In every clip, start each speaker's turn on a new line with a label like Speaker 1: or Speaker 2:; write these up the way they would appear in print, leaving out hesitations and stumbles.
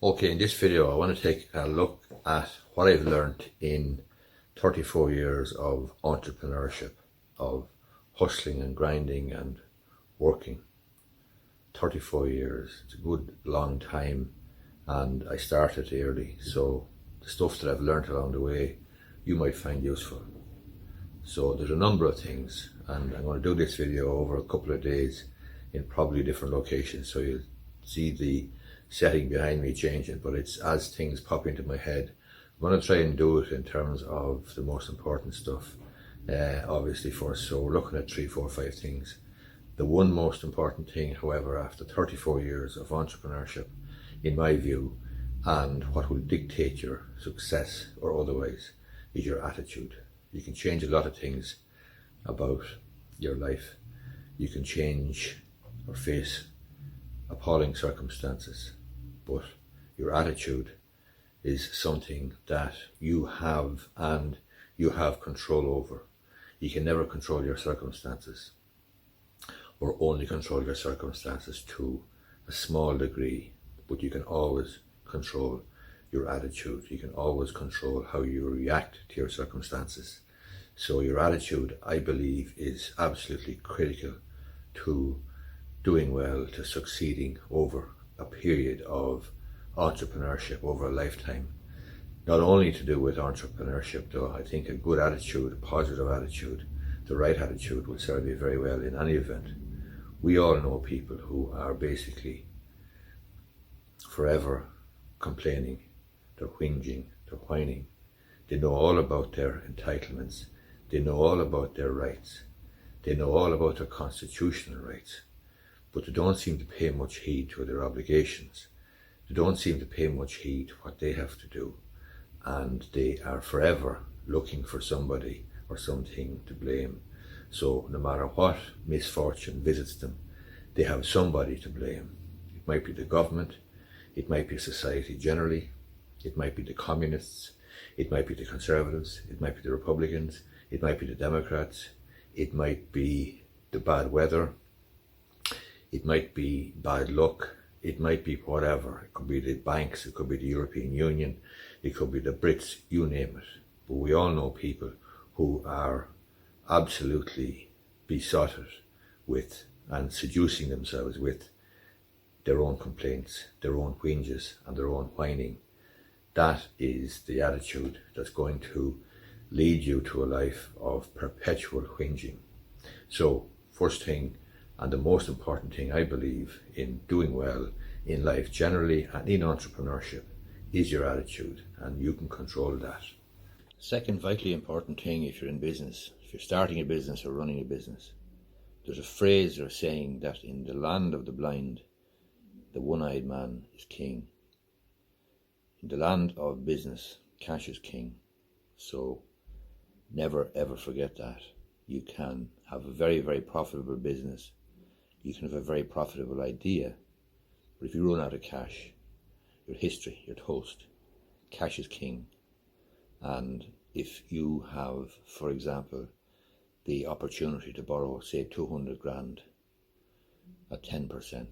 Speaker 1: Okay, in this video I want to take a look at what I've learned in 34 years of entrepreneurship, of hustling and grinding and working. 34 years, it's a good long time, and I started early, so the stuff that I've learned along the way you might find useful. So there's a number of things, and I'm going to do this video over a couple of days in probably different locations, so you'll see the setting behind me changing, but it's as things pop into my head. I'm going to try and do it in terms of the most important stuff, obviously first. So we're looking at 3, 4, 5 things. The one most important thing, however, after 34 years of entrepreneurship, in my view, and what will dictate your success or otherwise, is your attitude. You can change a lot of things about your life. You can change or face appalling circumstances, but your attitude is something that you have and you have control over. You can never control your circumstances, or only control your circumstances to a small degree, but you can always control your attitude. You can always control how you react to your circumstances. So your attitude, I believe, is absolutely critical to doing well, to succeeding over a period of entrepreneurship, over a lifetime. Not only to do with entrepreneurship though, I think a good attitude, a positive attitude, the right attitude will serve you very well in any event. We all know people who are basically forever complaining, they're whinging, they're whining. They know all about their entitlements, they know all about their rights, they know all about their constitutional rights, but they don't seem to pay much heed to their obligations. They don't seem to pay much heed to what they have to do, and they are forever looking for somebody or something to blame. So no matter what misfortune visits them, they have somebody to blame. It might be the government, it might be society generally, it might be the communists, it might be the conservatives, it might be the Republicans, it might be the Democrats, it might be the bad weather, it might be bad luck, it might be whatever. It could be the banks, it could be the European Union, it could be the Brits, you name it. But we all know people who are absolutely besotted with and seducing themselves with their own complaints, their own whinges and their own whining. That is the attitude that's going to lead you to a life of perpetual whinging. So first thing, and the most important thing I believe in doing well in life generally and in entrepreneurship, is your attitude, and you can control that. Second vitally important thing, if you're in business, if you're starting a business or running a business, there's a phrase or a saying that in the land of the blind, the one-eyed man is king. In the land of business, cash is king. So never ever forget that. You can have a very, very profitable business. You can have a very profitable idea, but if you run out of cash, your history, you're toast. Cash is king. And if you have, for example, the opportunity to borrow, say, 200 grand at 10%,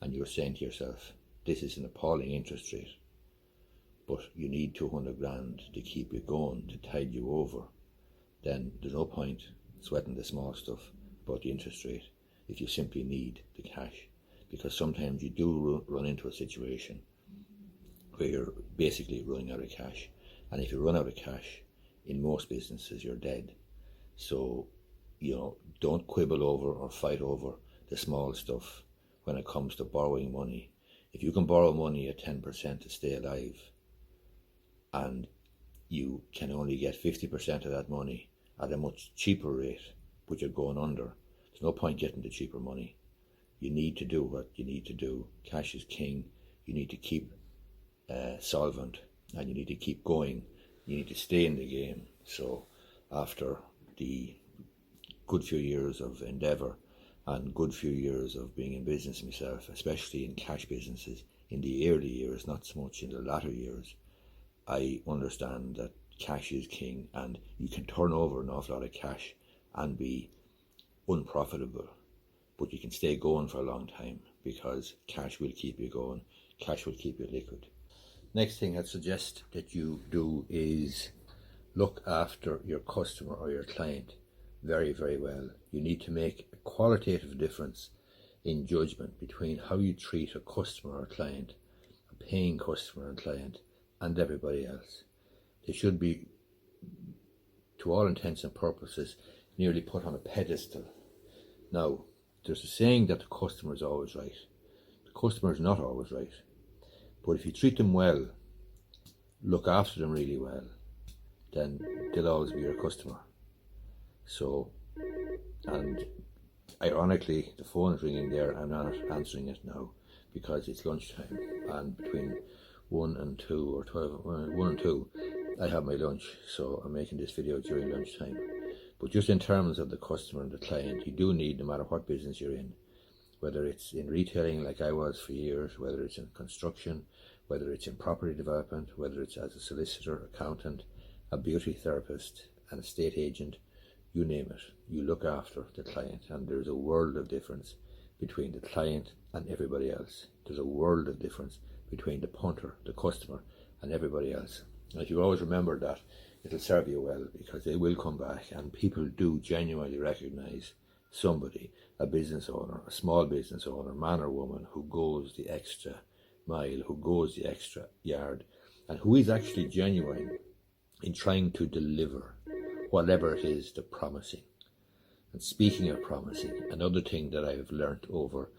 Speaker 1: and you're saying to yourself, this is an appalling interest rate, but you need 200 grand to keep you going, to tide you over, then there's no point sweating the small stuff about the interest rate if you simply need the cash. Because sometimes you do run into a situation where you're basically running out of cash, and if you run out of cash, in most businesses you're dead. So, don't quibble over or fight over the small stuff when it comes to borrowing money. If you can borrow money at 10% to stay alive, and you can only get 50% of that money at a much cheaper rate, but you're going under, there's no point getting the cheaper money. You need to do what you need to do. Cash is king. You need to keep solvent, and you need to keep going. You need to stay in the game. So after the good few years of endeavour and good few years of being in business myself, especially in cash businesses, in the early years, not so much in the latter years, I understand that cash is king, and you can turn over an awful lot of cash and be unprofitable, but you can stay going for a long time because cash will keep you going, cash will keep you liquid. Next thing I'd suggest that you do is look after your customer or your client very, very well. You need to make a qualitative difference in judgment between how you treat a customer or client, a paying customer and client, and everybody else. They should be, to all intents and purposes, nearly put on a pedestal. Now, there's a saying that the customer is always right. The customer is not always right. But if you treat them well, look after them really well, then they'll always be your customer. So, and ironically, the phone is ringing there. I'm not answering it now because it's lunchtime, and between 1 and 2 or 12, 1 and 2, I have my lunch, so I'm making this video during lunchtime. But just in terms of the customer and the client, you do need, no matter what business you're in, whether it's in retailing like I was for years, whether it's in construction, whether it's in property development, whether it's as a solicitor, accountant, a beauty therapist, an estate agent, you name it, you look after the client. And there's a world of difference between the client and everybody else. There's a world of difference between the punter, the customer, and everybody else. And if you always remember that, it'll serve you well, because they will come back, and people do genuinely recognize somebody, a business owner, a small business owner, man or woman, who goes the extra mile, who goes the extra yard, and who is actually genuine in trying to deliver whatever it is they're promising. And speaking of promising, another thing that I've learnt over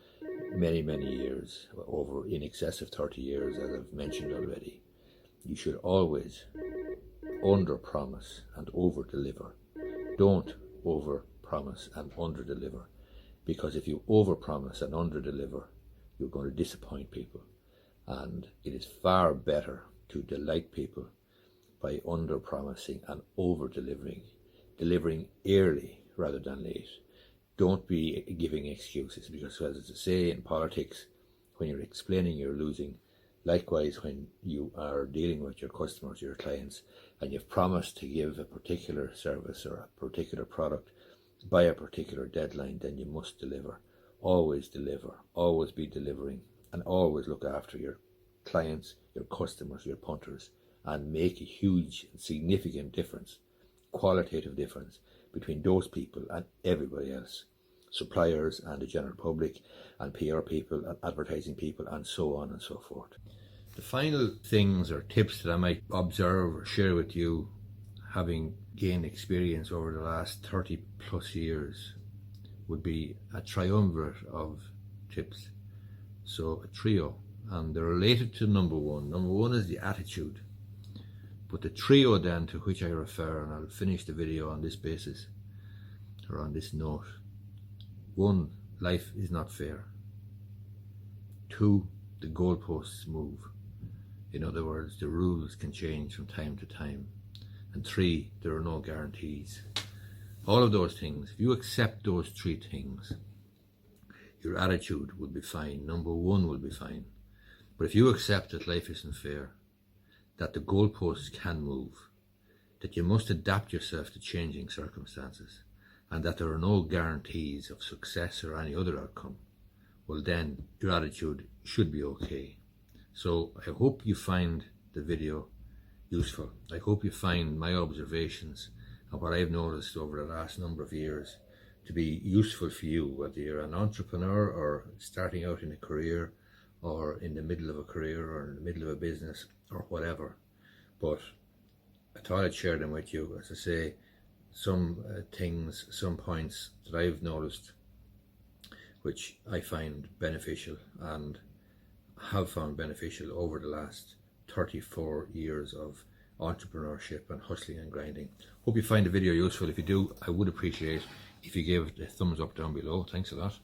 Speaker 1: many, many years, over in excess of 30 years, as I've mentioned already, you should always under-promise and over-deliver. Don't over-promise and under-deliver, because if you over-promise and under-deliver, you're going to disappoint people. And it is far better to delight people by under-promising and over-delivering, delivering early rather than late. Don't be giving excuses, because as I say in politics, when you're explaining, you're losing. Likewise, when you are dealing with your customers, your clients, and you've promised to give a particular service or a particular product by a particular deadline, then you must deliver. Always deliver, always be delivering, and always look after your clients, your customers, your punters, and make a huge, significant difference, qualitative difference between those people and everybody else. Suppliers and the general public and PR people and advertising people and so on and so forth. The final things or tips that I might observe or share with you, having gained experience over the last 30 plus years, would be a triumvirate of tips. So a trio, and they're related to number one. Number one is the attitude. But the trio then to which I refer, and I'll finish the video on this basis, or on this note. 1, life is not fair. 2, the goalposts move. In other words, the rules can change from time to time. And 3, there are no guarantees. All of those things, if you accept those 3 things, your attitude will be fine. Number 1 will be fine. But if you accept that life isn't fair, that the goalposts can move, that you must adapt yourself to changing circumstances, and that there are no guarantees of success or any other outcome, well then your attitude should be okay. So I hope you find the video useful. I hope you find my observations and what I've noticed over the last number of years to be useful for you, whether you're an entrepreneur or starting out in a career, or in the middle of a career, or in the middle of a business, or whatever. But I thought I'd share them with you. As I say, some things, some points that I've noticed which I find beneficial and have found beneficial over the last 34 years of entrepreneurship and hustling and grinding. Hope you find the video useful. If you do, I would appreciate if you gave it a thumbs up down below. Thanks a lot.